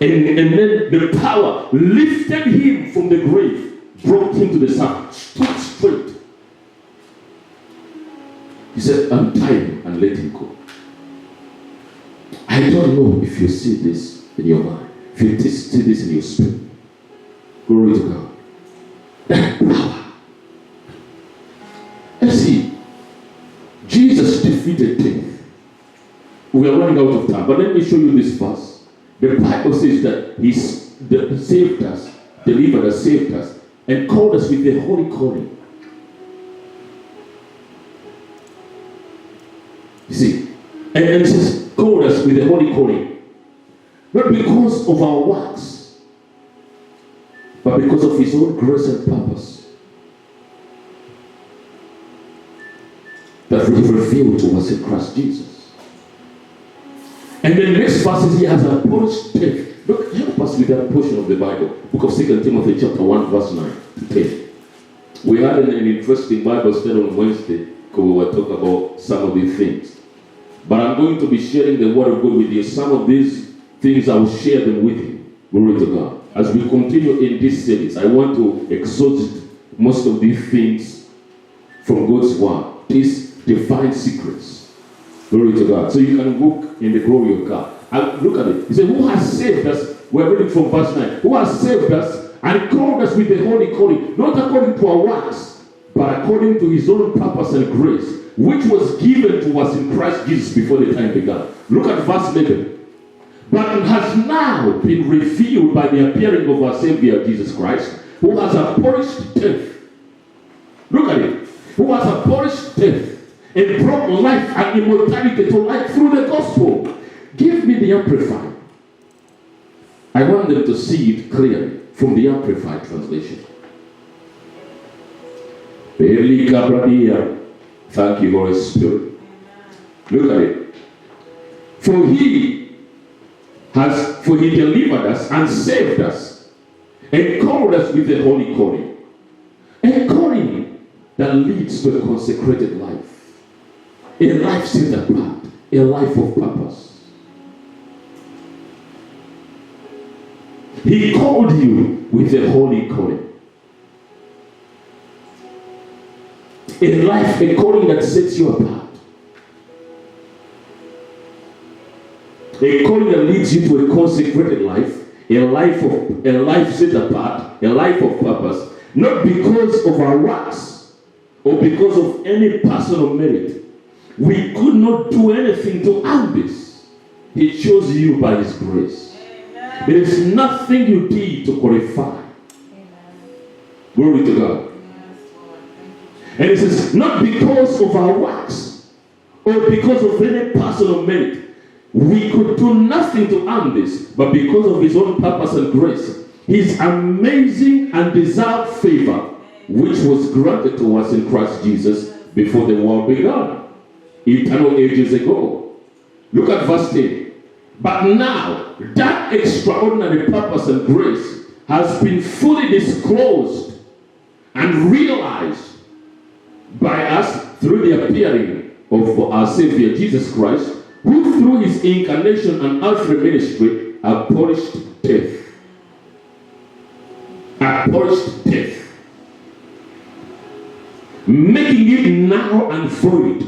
And then the power lifted him from the grave, brought him to the sun, stood straight. He said, untie him and let him go. I don't know if you see this in your mind, if you see this in your spirit. Glory to God. That power. And see, Jesus defeated death. We are running out of time, but let me show you this verse. The Bible says that he saved us, delivered us, saved us, and called us with the holy calling. You see, and it says, called us with the holy calling. Not because of our works, but because of his own grace and purpose that he revealed to us in Christ Jesus. And the next verse he has abolished death. Look, help us with that portion of the Bible. Book of 2 Timothy chapter 1 verse 9 to 10. We had an interesting Bible study on Wednesday because we were talking about some of these things. But I'm going to be sharing the word of God with you. Some of these things I will share them with you. Glory to God. As we continue in this series, I want to exhaust most of these things from God's word. These divine secrets. Glory to God. So you can walk in the glory of God. And look at it. He said, who has saved us? We're reading from verse 9. Who has saved us and called us with the holy calling, not according to our works, but according to his own purpose and grace, which was given to us in Christ Jesus before the time began. Look at verse 11. But it has now been revealed by the appearing of our Savior Jesus Christ, who has abolished death. Look at it. Who has abolished death and brought life and immortality to light through the gospel. Give me the Amplified. I want them to see it clearly from the Amplified translation. Thank you, Holy Spirit. Look at it. For he delivered us and saved us and called us with the holy calling. A calling that leads to a consecrated life. A life set apart. A life of purpose. He called you with the holy calling. A life, a calling that sets you apart. A calling that leads you to a consecrated life, a life set apart, a life of purpose, not because of our works or because of any personal merit. We could not do anything to earn this. He chose you by his grace. Amen. There is nothing you did to qualify. Amen. Glory to God. And it says, not because of our works or because of any personal merit. We could do nothing to earn this, but because of his own purpose and grace, his amazing and deserved favor, which was granted to us in Christ Jesus before the world began, eternal ages ago. Look at verse 10. But now, that extraordinary purpose and grace has been fully disclosed and realized by us through the appearing of our Savior Jesus Christ, who through his incarnation and earthly ministry abolished death. Abolished death. Making it now and void.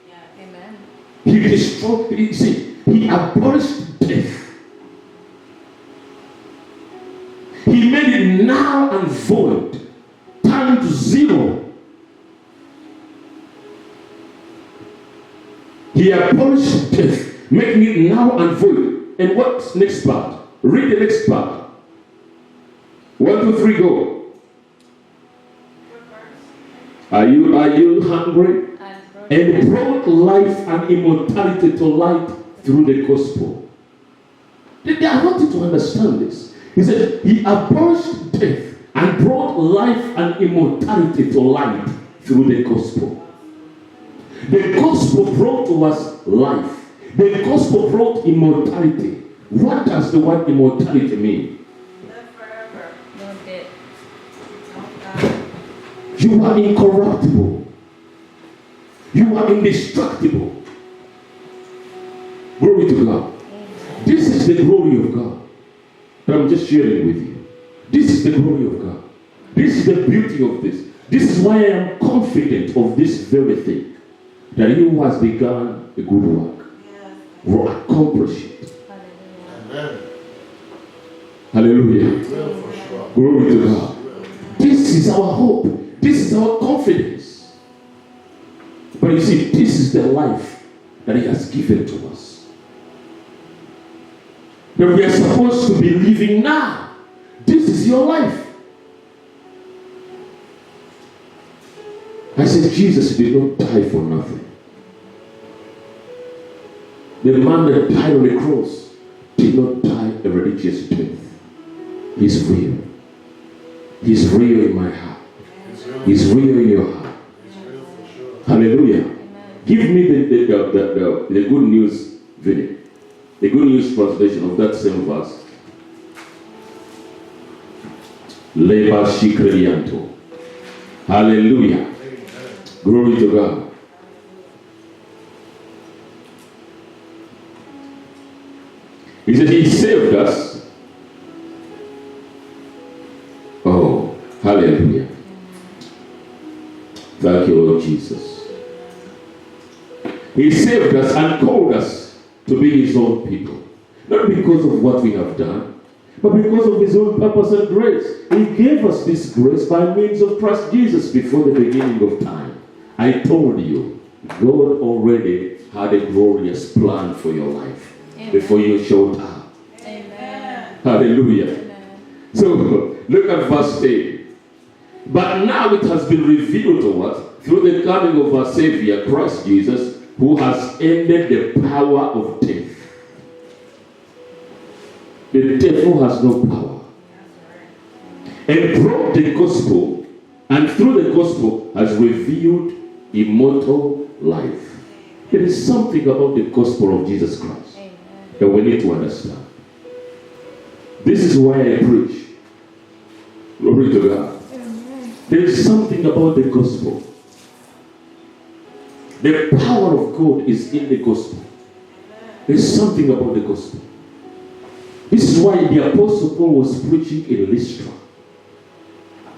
Yeah, amen. He destroyed, he abolished death. He made it now and void. Turned to zero. He abolished death, making it now and void. And what's next part? Read the next part. 1, 2, 3, go. Are you hungry? And brought life and immortality to light through the gospel. I want you to understand this. He said, he abolished death and brought life and immortality to light through the gospel. The gospel brought to us life. The gospel brought immortality. What does the word immortality mean? Live forever. No death. No God. You are incorruptible. You are indestructible. Glory to God. This is the glory of God that I'm just sharing with you. This is the glory of God. This is the beauty of this. This is why I am confident of this very thing. That he who has begun a good work will accomplish it. Amen. Hallelujah. Well, for sure. Glory to God. This is our hope. This is our confidence. But you see, this is the life that he has given to us. That we are supposed to be living now. This is your life. I said, Jesus did not die for nothing. The man that died on the cross did not die a religious death. He's real. He's real in my heart. He's real in your heart. Hallelujah. Give me the good news video. The good news translation of that same verse. Leba Shikredianto. Hallelujah. Glory to God. He said he saved us. Oh, hallelujah. Thank you, Lord Jesus. He saved us and called us to be his own people. Not because of what we have done, but because of his own purpose and grace. He gave us this grace by means of Christ Jesus before the beginning of time. I told you, God already had a glorious plan for your life. Amen. Before you showed up. Amen. Hallelujah. Amen. So, look at verse 8. But now it has been revealed to us through the coming of our Savior, Christ Jesus, who has ended the power of death. The devil has no power. And brought the gospel, and through the gospel has revealed immortal life. There is something about the gospel of Jesus Christ that we need to understand. This is why I preach. Glory to God. There is something about the gospel. The power of God is in the gospel. There is something about the gospel. This is why the Apostle Paul was preaching in Lystra.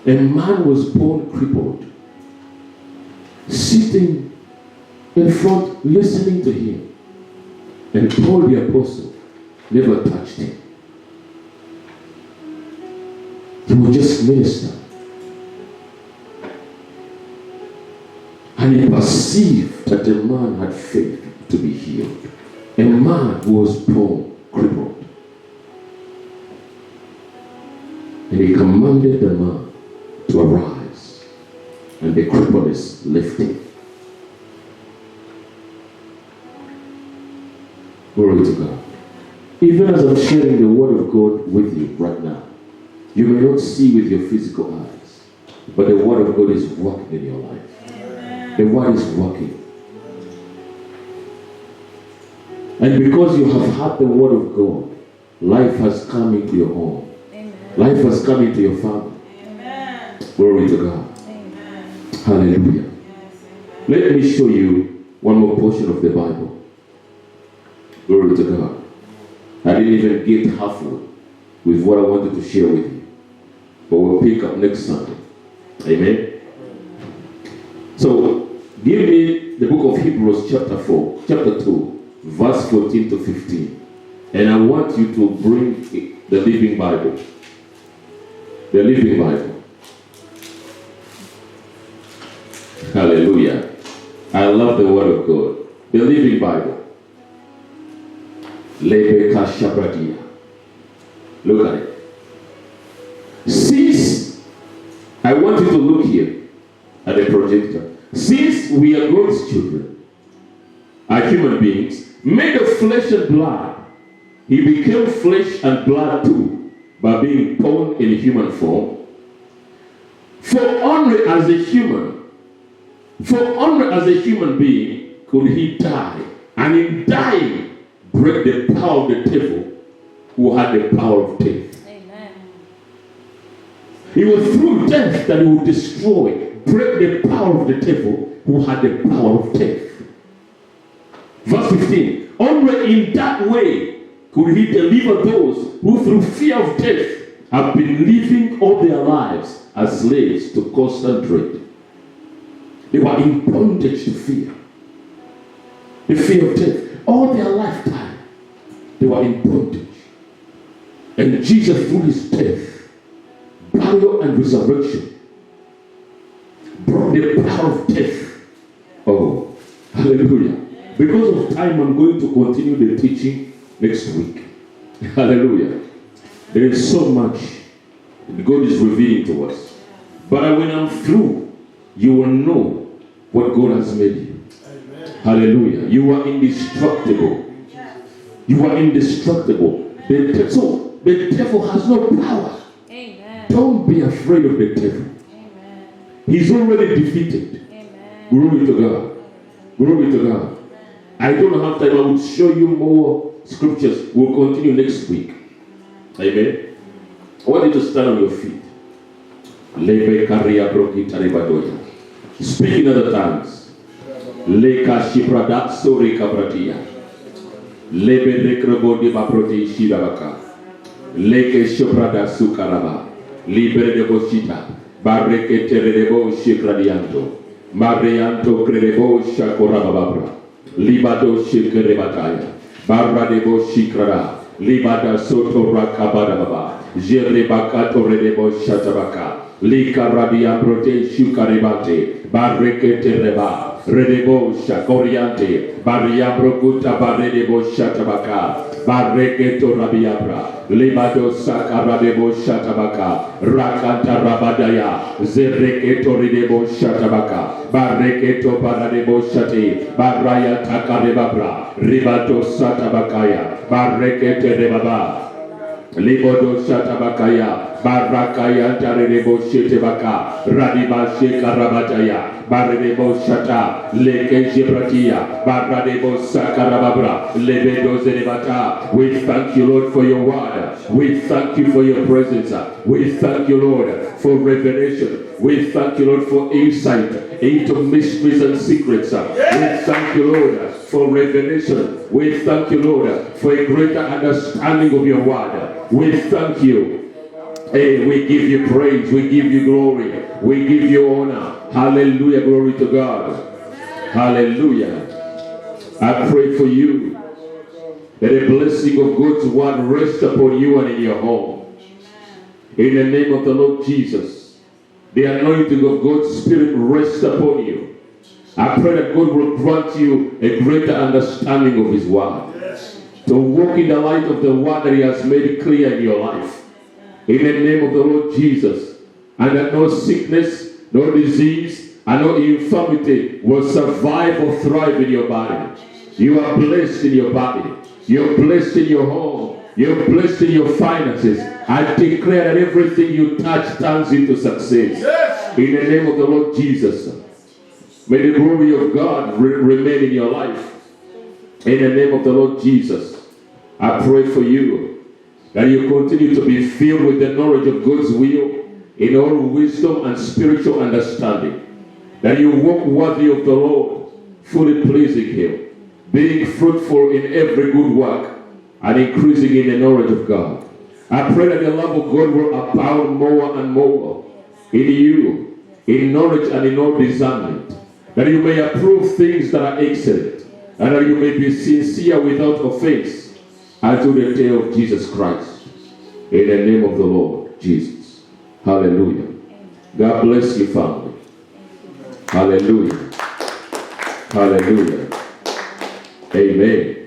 A man was born crippled, sitting in front, listening to him. And Paul the Apostle never touched him. He would just minister. And he perceived that the man had faith to be healed. A man who was born crippled. And he commanded the man to arise. And the cripple is lifted. Glory to God. Even as I'm sharing the word of God with you right now, you may not see with your physical eyes, but the word of God is working in your life. Amen. The word is working. And because you have heard the word of God, life has come into your home. Amen. Life has come into your family. Amen. Glory to God. Amen. Hallelujah. Yes, let me show you one more portion of the Bible. Glory to God. I didn't even get halfway with what I wanted to share with you. But we'll pick up next Sunday. Amen. So, give me the book of Hebrews chapter 2, verse 14 to 15. And I want you to bring the Living Bible. The Living Bible. Hallelujah. I love the Word of God. the Living Bible. Lebeka Shabradia. Look at it. Since, I want you to look here at the projector. Since we are God's children, are human beings, made of flesh and blood, he became flesh and blood too, by being born in human form. For only as a human, being could he die, and in dying, break the power of the devil who had the power of death. Amen. It was through death that he would destroy, break the power of the devil who had the power of death. Verse 15. Only in that way could he deliver those who through fear of death have been living all their lives as slaves to constant dread. They were in bondage to fear. The fear of death. All their lifetime, they were in bondage. And Jesus, through his death, burial, and resurrection, brought the power of death. Oh, hallelujah. Because of time, I'm going to continue the teaching next week. Hallelujah. There is so much that God is revealing to us. But when I'm through, you will know what God has made you. Amen. Hallelujah. You are indestructible. You are indestructible. So the devil has no power. Amen. Don't be afraid of the devil. Amen. He's already defeated. Amen. Glory to God. Glory to God. I don't have time. I will show you more scriptures. We'll continue next week. Amen. I want you to stand on your feet. Speak in other tongues. Leka shiprada sori kabratia. Lebe rekrobo baproti shidabaka. Leke shiprada sukaraba. Libre de boshita. Barreke terebo shikradianto. Marianto crebo shakorababra. Libado shikerebataya. Barra de boshikrada. Libada soto rakabadababa. Jerebakato redebo shatabaka. Lika radia prote shukarebate. Barrekete reba. Redebo shakoriante. Bariabrokuta baredebo shatabaka. Barreketo rabiabra. Libado sakaradebo shatabaka. Rakanta rabadaya. Zereketo redebo shatabaka. Barreketo paradebo shate. Baraya takarebabra. Ribato satabakaya. Barrekete rebaba. Libodo shatabakaya, barakaya tarebo shetebaka, radiba shekarabataya, barebo shata, leke jebratia, baradebo sakarababra, lebedo zerebata. We thank you, Lord, for your word. We thank you for your presence. We thank you, Lord, for revelation. We thank you, Lord, for insight into mysteries and secrets. We thank you, Lord, for revelation. We thank you, Lord, for a greater understanding of your word. We thank you. Hey, we give you praise. We give you glory. We give you honor. Hallelujah. Glory to God. Hallelujah. I pray for you that the blessing of God's word rest upon you and in your home. In the name of the Lord Jesus, the anointing of God's Spirit rest upon you. I pray that God will grant you a greater understanding of his word. To walk in the light of the word that he has made clear in your life. In the name of the Lord Jesus. And that no sickness, no disease, and no infirmity will survive or thrive in your body. You are blessed in your body. You're blessed in your home. You're blessed in your finances. I declare that everything you touch turns into success. In the name of the Lord Jesus. May the glory of God remain in your life. In the name of the Lord Jesus, I pray for you that you continue to be filled with the knowledge of God's will in all wisdom and spiritual understanding. That you walk worthy of the Lord, fully pleasing him, being fruitful in every good work and increasing in the knowledge of God. I pray that the love of God will abound more and more in you, in knowledge and in all discernment. That you may approve things that are excellent, and that you may be sincere without offense, unto the day of Jesus Christ. In the name of the Lord Jesus. Hallelujah. God bless you, family. Hallelujah. Hallelujah. Amen.